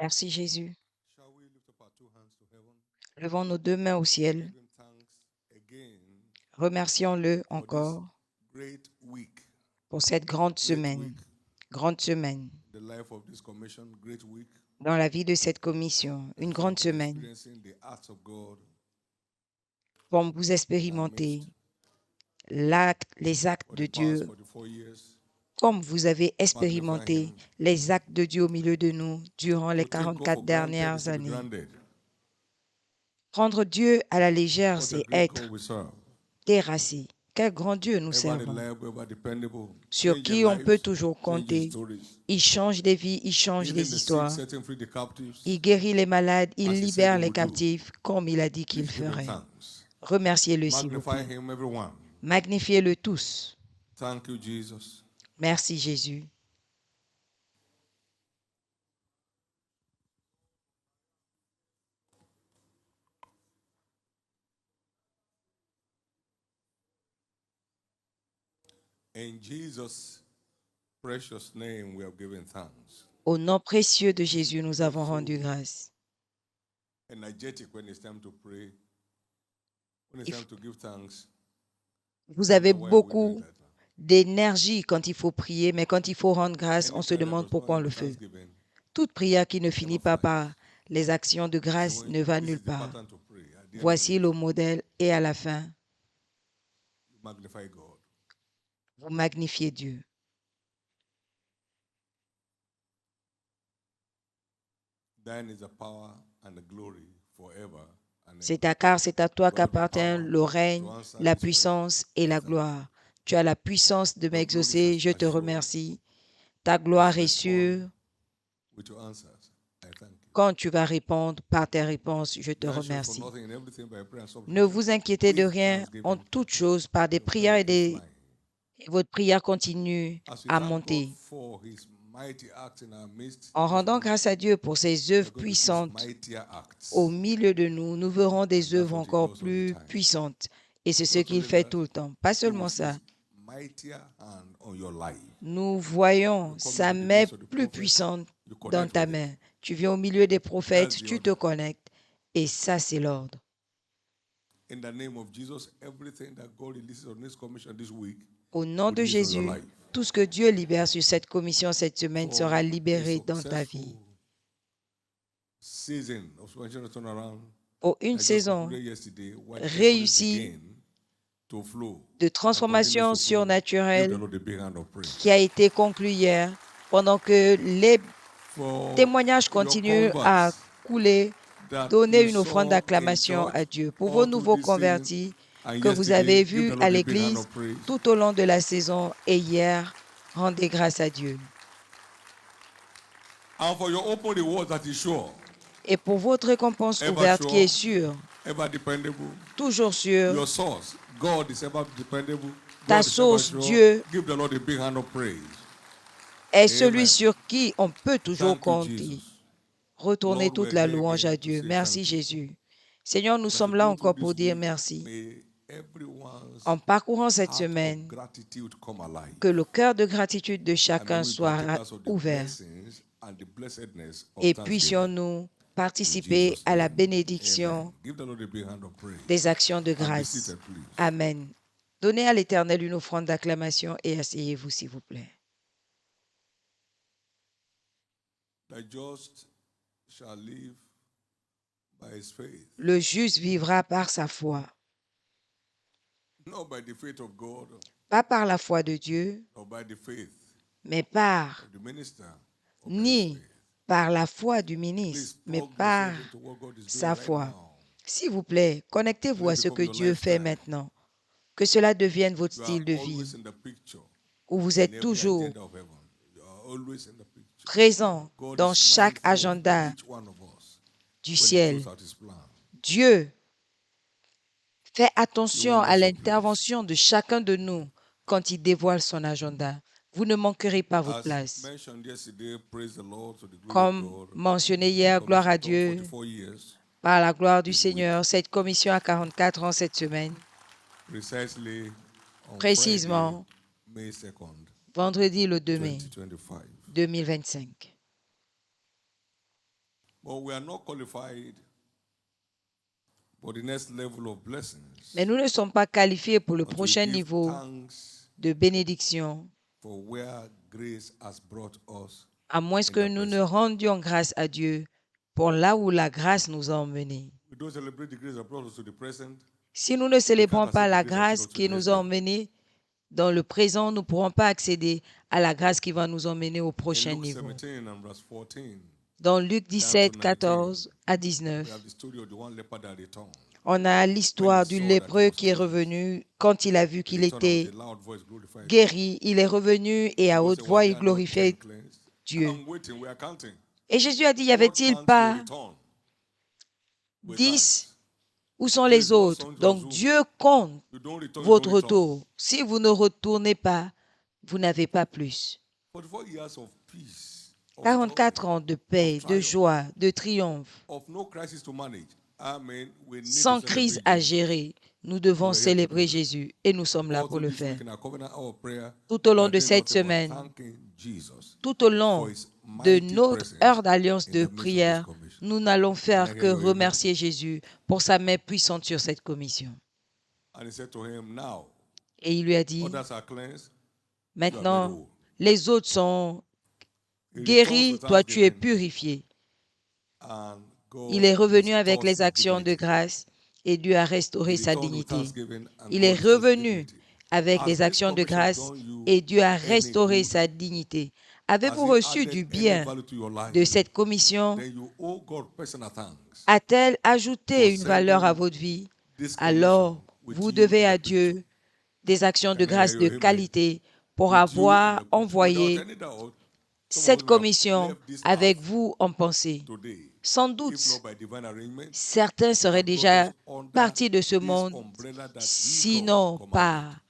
Merci Jésus. Shall we lift up our two hands to heaven? Levons nos deux mains au ciel. Give him thanks again Remercions-le for this encore great week, pour cette grande great semaine. week, Grande semaine. the life of this commission, great week. Dans la vie de cette commission, une grande semaine. Experiencing the acts of God Comme vous expérimentez les actes for de the past Dieu, 44 years. comme vous avez Magnify expérimenté him. les actes de Dieu au milieu de nous durant les To take God 44 for granted is dernières to be années. grounded. Prendre Dieu à la légère, What a c'est great être God we serve. terrassé. Quel grand Dieu nous Ever servons, reliable, ever dependable. sur Changing qui on peut lives, toujours changing compter. stories. Il change des vies, il change Healing des the sick, histoires. setting free the captives. Il guérit les malades, il As he said libère he les would do. captifs, comme il a dit qu'il Please give him ferait. thanks. Remerciez-le, s'il vous Magnify plaît. him, everyone. Magnifiez-le tous. Thank you, Jesus. Merci, Jésus. In Jesus' precious name, we have given thanks. Au nom précieux de Jésus, nous avons rendu grâce. Energetic when it's time to pray, when it's time to give thanks. Vous avez Why are we doing beaucoup that? d'énergie quand il faut prier, mais quand il faut rendre grâce, on Any se prayer that demande does not pourquoi on end le with fait. thanksgiving, Toute prière qui ne finit pas flies. par les actions de So grâce ne va this nulle is the part. pattern to pray. At the end of Voici it, le modèle et à la fin, you magnify God. vous magnifiez Dieu. Thine is the power and the glory forever and ever. C'est à toi God, the qu'appartient power le règne, to answer la this prayer. puissance et la Thank you. gloire. Tu as la puissance de Your glory m'exaucer, is je te assured remercie. Ta gloire to est respond sûre. with your answers. I thank you. Quand tu vas répondre par tes réponses, je te Be anxious for remercie. nothing in everything by prayer and Ne supplication. vous inquiétez de With rien en thanksgiving, toutes choses par des your prières prayer keeps flying. et votre prière continue As we à thank God monter. for his mighty acts in our midst En this rendant week, grâce à Dieu pour ses we are œuvres going to see puissantes mightier acts. au milieu de nous, nous verrons des And that's œuvres what he encore does all the plus time. puissantes. Et c'est ce Not qu'il only fait that, tout le temps. Pas he will seulement see ça. his mightier hand on your life. Nous voyons You come sa into the main midst of the plus prophet, puissante you dans connect ta with it. main. Tu viens au milieu des That's prophètes, the tu te order. connectes. Et ça, c'est l'ordre. In the name of Jesus, everything that God releases on this commission this week Au nom will de release on your Jésus, life. tout ce que Dieu libère sur cette commission cette semaine For sera a libéré dans ta vie. successful season of spiritual turnaround Pour une that just saison concluded yesterday, where testimonies réussie begin to flow de and continues transformation to flow, give the surnaturelle Lord a big hand of praise. qui a été conclue hier, pendant que les For témoignages your continuent à converts couler, that donnez you une offrande saw in d'acclamation church à Dieu. Pour vos all through nouveaux this season convertis and que vous avez yesterday, give vus the à Lord a big hand l'église of praise. tout au long de la saison et hier, rendez grâce à Dieu. And for your open reward that is sure, Et pour votre récompense ever ouverte qui sure, est sûre, ever dependable, toujours sûre, your source, God is ever dependable, ta God is ever source, sure, Dieu, give the Lord a big hand of praise. est celui Amen. sur qui on peut toujours Thank you, compter. Jesus. Retournez Lord, toute we're la here louange again à to Dieu. say Merci thank you. Jésus. Seigneur, nous As we sommes là go through encore this pour dire week, merci. may everyone's En parcourant cette heart of semaine, gratitude come alive. que le cœur de gratitude de And may chacun we be soit partakers of the ouvert blessings and the blessedness of et thanksgiving. puissions-nous In participer Jesus' à la name, bénédiction amen. Give the Lord a big hand of praise. des actions de And be grâce. seated, please. Amen. Donnez à l'Éternel une offrande d'acclamation et asseyez-vous, s'il vous plaît. The just shall live by his faith, Le juste vivra par sa foi, not by the faith of God, pas par la foi de Dieu, or by the faith mais par, of the minister, or by his ni faith. par la foi du Please ministre, mais plug par yourself into what God is sa doing right foi. now. S'il vous plaît, connectez-vous Let à it ce become que your Dieu fait lifestyle. maintenant. Que cela devienne votre You are style de vie, always in the picture. où vous In êtes every toujours agenda of heaven. You are always in the picture. présent God dans is chaque mindful of agenda each one of us du when he ciel. throws out his plan. Dieu fait You attention won't à miss your place. l'intervention de chacun de nous quand il dévoile son agenda. Vous ne manquerez pas votre As place. mentioned yesterday, praise the Lord to the glory of Comme God. mentionné hier, gloire à Dieu, 44 years, par la gloire du this week. Seigneur, cette commission a 44 ans cette semaine, Precisely on précisément Friday, May 2nd, vendredi le 2 mai 2025. 2025. But we are not qualified for the next level of blessings. Mais nous ne sommes pas qualifiés pour le But we prochain give niveau thanks de bénédiction, for where grace has brought us. à moins que nous ne rendions grâce à Dieu pour là où la grâce nous a emmenés. We don't celebrate the grace that brought us to the present. Si nous ne célébrons accept pas the la grace that grâce took us to qui the nous next a level. emmenés dans le présent, nous ne pourrons pas accéder à la grâce qui va nous emmener au In prochain Luke niveau. 17 and verse 14, Dans Luc 17, 19, 14 à we 19, have the story of the one leper that returned. on a l'histoire du lépreux qui est revenu quand il a vu qu'il était guéri. Il est revenu et à haute voix, il glorifiait Dieu. Et Jésus a dit, y avait-il pas 10? Où sont les autres? Donc Dieu compte votre retour. Si vous ne retournez pas, vous n'avez pas plus. 44 ans de paix, de joie, de triomphe, sans crise à gérer. Nous devons célébrer Jésus et nous sommes là pour le faire. Tout au long de cette semaine, tout au long de notre heure d'alliance de prière, nous n'allons faire que remercier Jésus pour sa main puissante sur cette commission. Et il lui a dit, maintenant, les autres sont guéris, toi tu es purifié. Il est revenu avec les actions de grâce et Dieu a restauré sa dignité. Il est revenu avec des actions de grâce et Dieu a restauré sa dignité. Avez-vous reçu du bien de cette commission? A-t-elle ajouté une valeur à votre vie? Alors, vous devez à Dieu des actions de grâce de qualité pour avoir envoyé cette commission avec vous en pensée. Sans doute, certains seraient déjà partis de ce monde, sinon par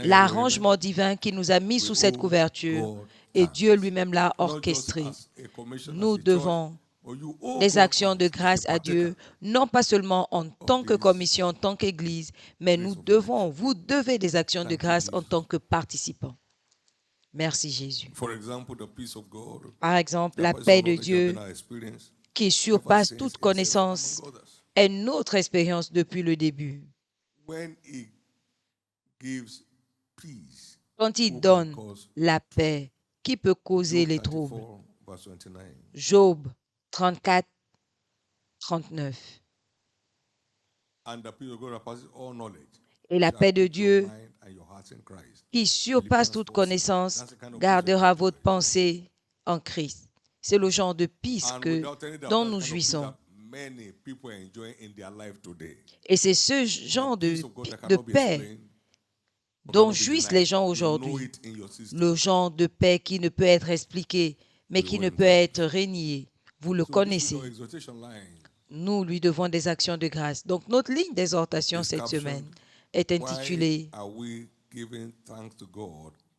l'arrangement divin qui nous a mis sous cette couverture et Dieu lui-même l'a orchestré. Nous devons des actions de grâce à Dieu, non pas seulement en tant que commission, en tant qu'Église, mais vous devez des actions de grâce en tant que participants. Merci Jésus. Par exemple, la paix de Dieu qui surpasse toute connaissance est notre expérience depuis le début. Quand il donne la paix, qui peut causer les troubles? Job 34, 39. Et la paix de Dieu qui surpasse toute connaissance gardera votre pensée en Christ. C'est le genre de paix dont nous jouissons. Et c'est ce genre de paix dont jouissent les gens aujourd'hui. Le genre de paix qui ne peut être expliqué, mais qui ne peut être renié. Vous le connaissez. Nous lui devons des actions de grâce. Donc, notre ligne d'exhortation cette semaine est intitulée «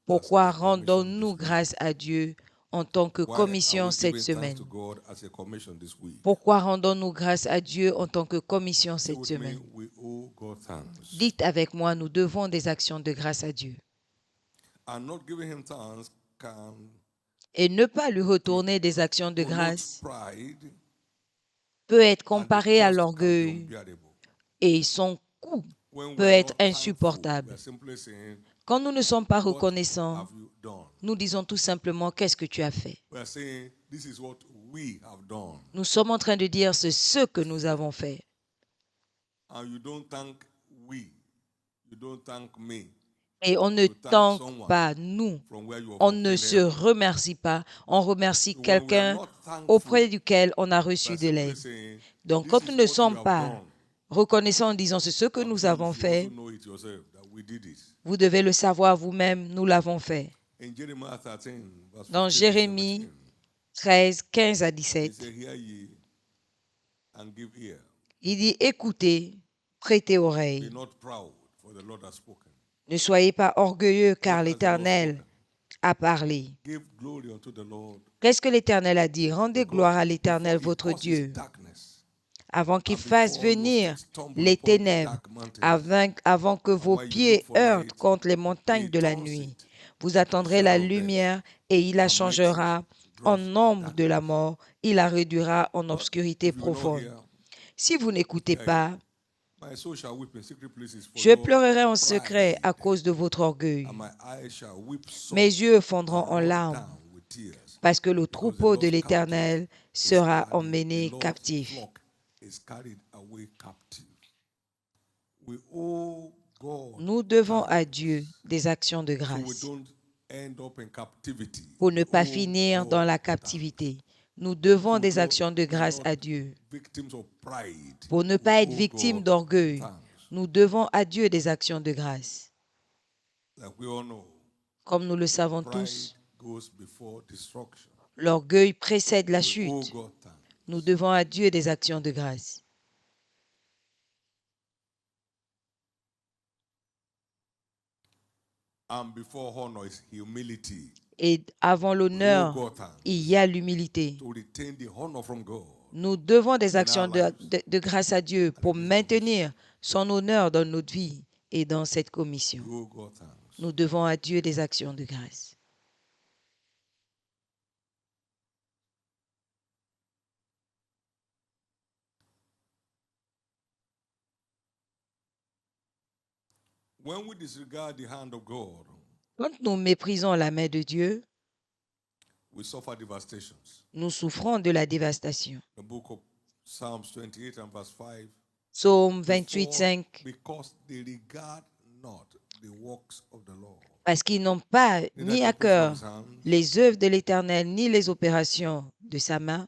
Pourquoi rendons-nous grâce à Dieu en tant que commission cette semaine? » Pourquoi rendons-nous grâce à Dieu en tant que commission cette semaine? Dites avec moi, nous devons des actions de grâce à Dieu. Et ne pas lui retourner des actions de grâce peut être comparé à l'orgueil et son coût peut être insupportable. Quand nous ne sommes pas reconnaissants, nous disons tout simplement « Qu'est-ce que tu as fait ?» Nous sommes en train de dire « C'est ce que nous avons fait. » Et on ne thank pas nous. On ne se remercie pas. On remercie quelqu'un auprès duquel on a reçu de l'aide. Donc, quand nous ne sommes pas reconnaissants en disant « C'est ce que nous avons fait », vous devez le savoir vous-même, nous l'avons fait. Dans Jérémie 13, 15 à 17, il dit « Écoutez, prêtez oreille. Ne soyez pas orgueilleux car l'Éternel a parlé. » Qu'est-ce que l'Éternel a dit? Rendez gloire à l'Éternel votre Dieu avant qu'il fasse venir les ténèbres, avant que vos pieds heurtent contre les montagnes de la nuit. Vous attendrez la lumière et il la changera en nombre de la mort, il la réduira en obscurité profonde. Si vous n'écoutez pas, je pleurerai en secret à cause de votre orgueil. Mes yeux fondront en larmes parce que le troupeau de l'Éternel sera emmené captif. Nous devons à Dieu des actions de grâce pour ne pas finir dans la captivité. Nous devons des actions de grâce à Dieu pour ne pas être victimes d'orgueil. Nous devons à Dieu des actions de grâce. Comme nous le savons tous, l'orgueil précède la chute. Nous devons à Dieu des actions de grâce. Et avant l'honneur, il y a l'humilité. Nous devons des actions de grâce à Dieu pour maintenir son honneur dans notre vie et dans cette commission. Nous devons à Dieu des actions de grâce. Quand nous méprisons la main de Dieu, nous souffrons de la dévastation. Psaume 28, 5. Parce qu'ils n'ont pas mis à cœur les œuvres de l'Éternel, ni les opérations de sa main,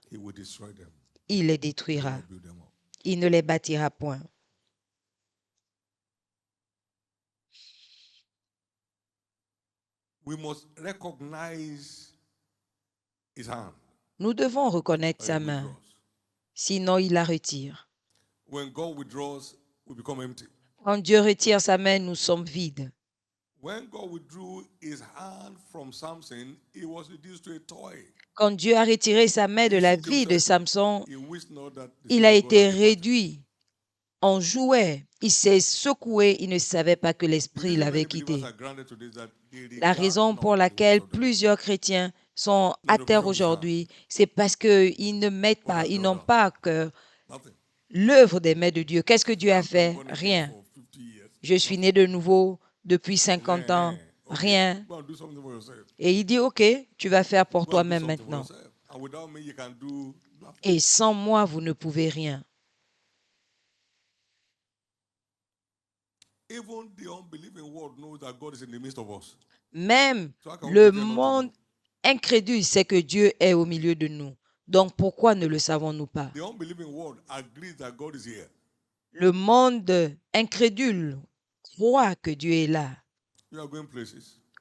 il les détruira. Il ne les bâtira point. Nous devons reconnaître sa main, sinon il la retire. Quand Dieu retire sa main, nous sommes vides. Quand Dieu a retiré sa main de la vie de Samson, il a été réduit en jouet. Il s'est secoué, il ne savait pas que l'esprit l'avait quitté. La raison pour laquelle plusieurs chrétiens sont à terre aujourd'hui, c'est parce qu'ils ne mettent pas, ils n'ont pas à cœur l'œuvre des mains de Dieu. Qu'est-ce que Dieu a fait? Rien. Je suis né de nouveau depuis 50 ans. Rien. Et il dit, OK, tu vas faire pour toi-même maintenant. Et sans moi, vous ne pouvez rien. Même le monde incrédule sait que Dieu est au milieu de nous. Donc pourquoi ne le savons-nous pas? Le monde incrédule croit que Dieu est là.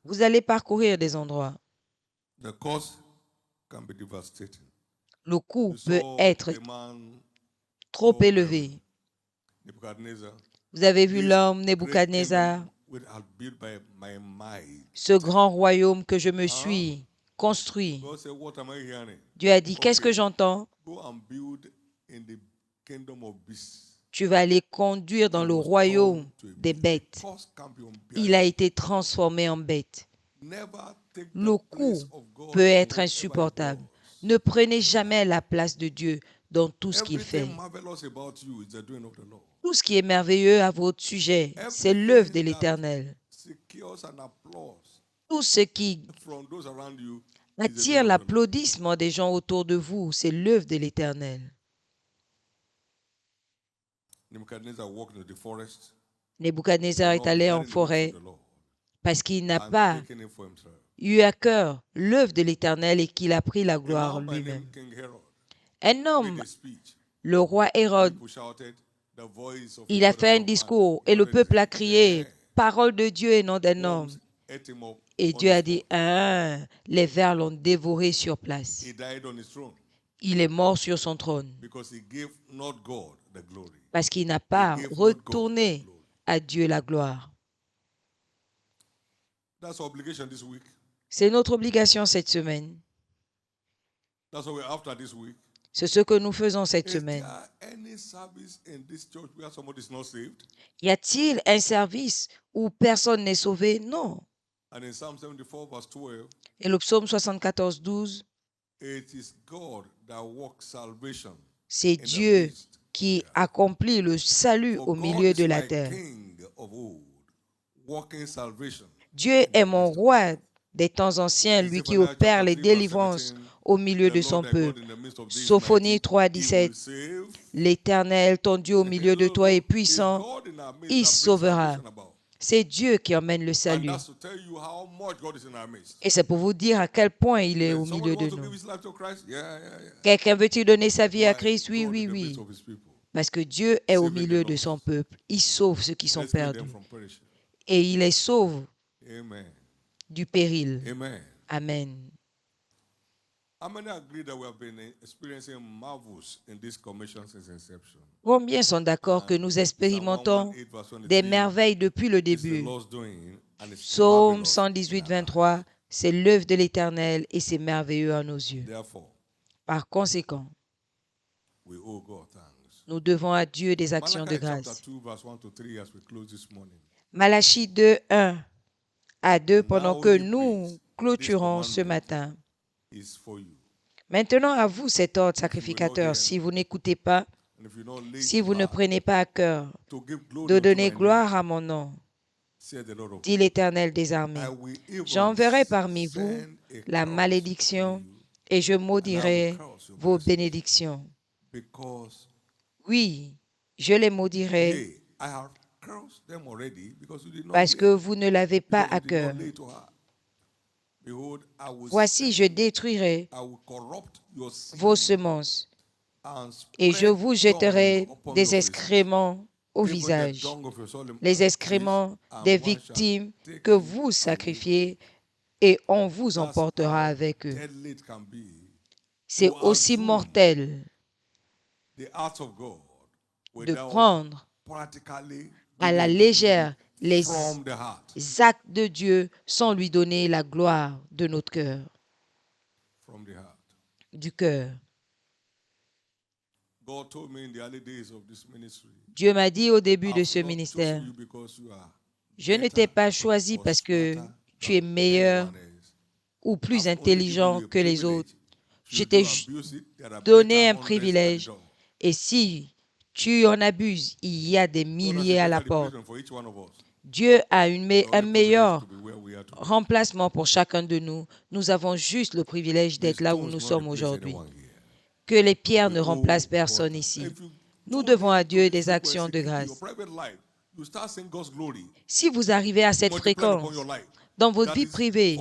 Vous allez parcourir des endroits. Le coût peut être trop élevé. Vous avez vu l'homme Nebuchadnezzar, ce grand royaume que je me suis construit. Dieu a dit, qu'est-ce que j'entends? Tu vas les conduire dans le royaume des bêtes. Il a été transformé en bête. Le coût peut être insupportable. Ne prenez jamais la place de Dieu dans tout ce qu'il fait. Tout ce qui est merveilleux à votre sujet, c'est l'œuvre de l'Éternel. Tout ce qui attire l'applaudissement des gens autour de vous, c'est l'œuvre de l'Éternel. Nebuchadnezzar est allé en forêt parce qu'il n'a pas eu à cœur l'œuvre de l'Éternel et qu'il a pris la gloire lui-même. Un homme, le roi Hérode, il a fait un discours et le peuple a crié « Parole de Dieu et non d'un homme ». Et Dieu a dit « Ah, les vers l'ont dévoré sur place ». Il est mort sur son trône parce qu'il n'a pas retourné à Dieu la gloire. C'est notre obligation cette semaine. C'est ce que nous faisons cette semaine. Y a-t-il un service où personne n'est sauvé? Non. Et le psaume 74, 12. C'est Dieu qui accomplit le salut au milieu de la terre. Dieu est mon roi des temps anciens, lui qui opère les délivrances au milieu de son peuple. Sophonie 3:17. L'Éternel, ton Dieu au milieu de toi est puissant, il sauvera. C'est Dieu qui emmène le salut. Et c'est pour vous dire à quel point il est au milieu de nous. Quelqu'un veut-il donner sa vie à Christ? Oui, oui, oui. Parce que Dieu est au milieu de son peuple. Il sauve ceux qui sont perdus. Et il les sauve du péril. Amen. Combien sont d'accord que nous expérimentons des merveilles depuis le début? Psaume 118, 23, c'est l'œuvre de l'Éternel et c'est merveilleux à nos yeux. Par conséquent, nous devons à Dieu des actions de grâce. Malachie 2, 1 à 2, pendant que nous clôturons ce matin. Maintenant, à vous cet ordre sacrificateur, si vous n'écoutez pas, si vous ne prenez pas à cœur de donner gloire à mon nom, dit l'Éternel des armées, j'enverrai parmi vous la malédiction et je maudirai vos bénédictions. Oui, je les maudirai parce que vous ne l'avez pas à cœur. Voici, je détruirai vos semences et je vous jetterai des excréments au visage, les excréments des victimes que vous sacrifiez et on vous emportera avec eux. C'est aussi mortel de prendre à la légère les actes de Dieu sans lui donner la gloire de notre cœur, du cœur. Dieu m'a dit au début de ce ministère, je ne t'ai pas choisi parce que tu es meilleur ou plus intelligent que les autres. Je t'ai donné un privilège et si tu en abuses, il y a des milliers à la porte. Dieu a un meilleur remplacement pour chacun de nous. Nous avons juste le privilège d'être là où nous sommes aujourd'hui. Que les pierres ne remplacent personne ici. Nous devons à Dieu des actions de grâce. Si vous arrivez à cette fréquence dans votre vie privée,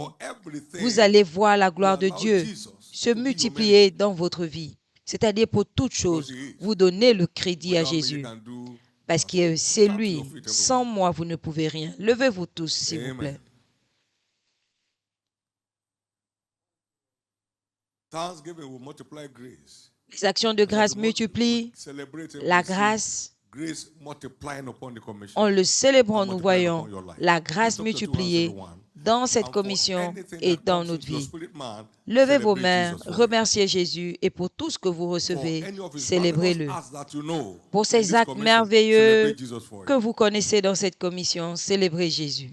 vous allez voir la gloire de Dieu se multiplier dans votre vie. C'est-à-dire pour toute chose, vous donnez le crédit à Jésus. Parce que c'est lui. Sans moi, vous ne pouvez rien. Levez-vous tous, s'il vous plaît. Les actions de grâce multiplient la grâce. En le célébrant, nous voyons la grâce multipliée dans cette commission et dans notre vie. Levez vos mains, remerciez Jésus et pour tout ce que vous recevez, célébrez-le. Pour ces actes merveilleux que vous connaissez dans cette commission, célébrez Jésus.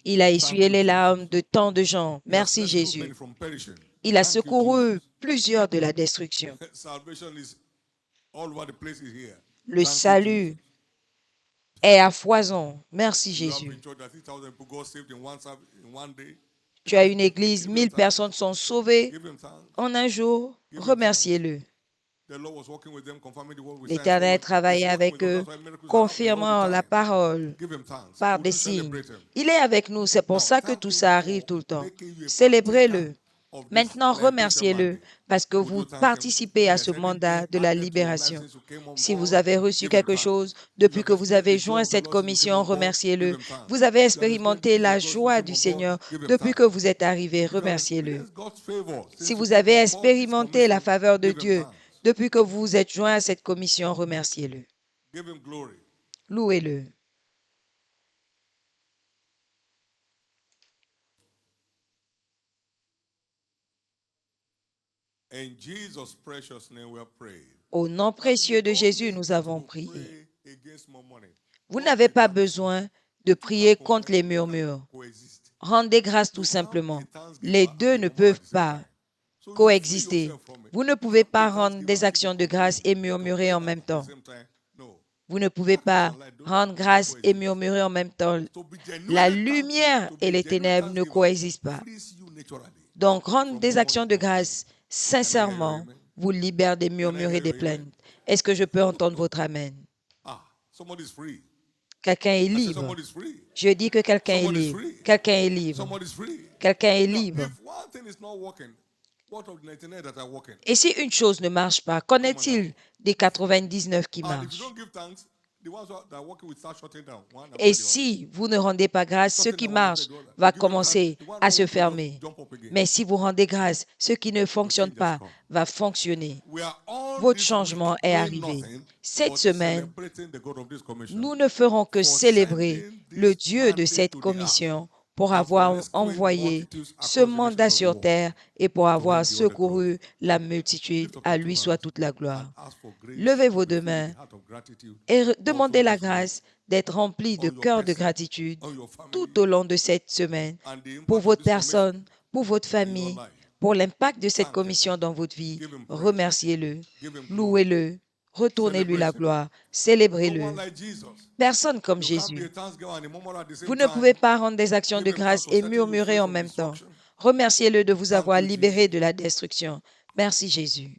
Il a essuyé les larmes de tant de gens. Merci Jésus. Il a secouru plusieurs de la destruction. Le salut est à foison. Merci Jésus. Tu as une église, 1000 personnes sont sauvées en un jour. Remerciez-le. L'Éternel travaillait avec eux, confirmant la parole par des signes. Il est avec nous, c'est pour ça que tout ça arrive tout le temps. Célébrez-le. Maintenant, remerciez-le parce que vous participez à ce mandat de la libération. Si vous avez reçu quelque chose depuis que vous avez joint cette commission, remerciez-le. Vous avez expérimenté la joie du Seigneur depuis que vous êtes arrivé, remerciez-le. Si vous avez expérimenté la faveur de Dieu depuis que vous vous êtes joint à cette commission, remerciez-le. Louez-le. Au nom précieux de Jésus, nous avons prié. Vous n'avez pas besoin de prier contre les murmures. Rendez grâce tout simplement. Les deux ne peuvent pas coexister. Vous ne pouvez pas rendre des actions de grâce et murmurer en même temps. Vous ne pouvez pas rendre grâce et murmurer en même temps. La lumière et les ténèbres ne coexistent pas. Donc, rendre des actions de grâce sincèrement vous libère des murmures et des plaintes. Est-ce que je peux entendre votre amen? Quelqu'un est libre. Je dis que quelqu'un est libre. Quelqu'un est libre. Quelqu'un est libre. Et si une chose ne marche pas, qu'en est-il des 99 qui marchent? Et si vous ne rendez pas grâce, ce qui marche va commencer à se fermer. Mais si vous rendez grâce, ce qui ne fonctionne pas va fonctionner. Votre changement est arrivé. Cette semaine, nous ne ferons que célébrer le Dieu de cette commission pour avoir envoyé ce mandat sur terre et pour avoir secouru la multitude. À lui soit toute la gloire. Levez vos deux mains et demandez la grâce d'être rempli de cœur de gratitude tout au long de cette semaine pour votre personne, pour votre famille, pour l'impact de cette commission dans votre vie. Remerciez-le, louez-le, retournez-lui la gloire, célébrez-le. Personne comme Jésus. Vous ne pouvez pas rendre des actions de grâce et murmurer en même temps. Remerciez-le de vous avoir libéré de la destruction. Merci Jésus.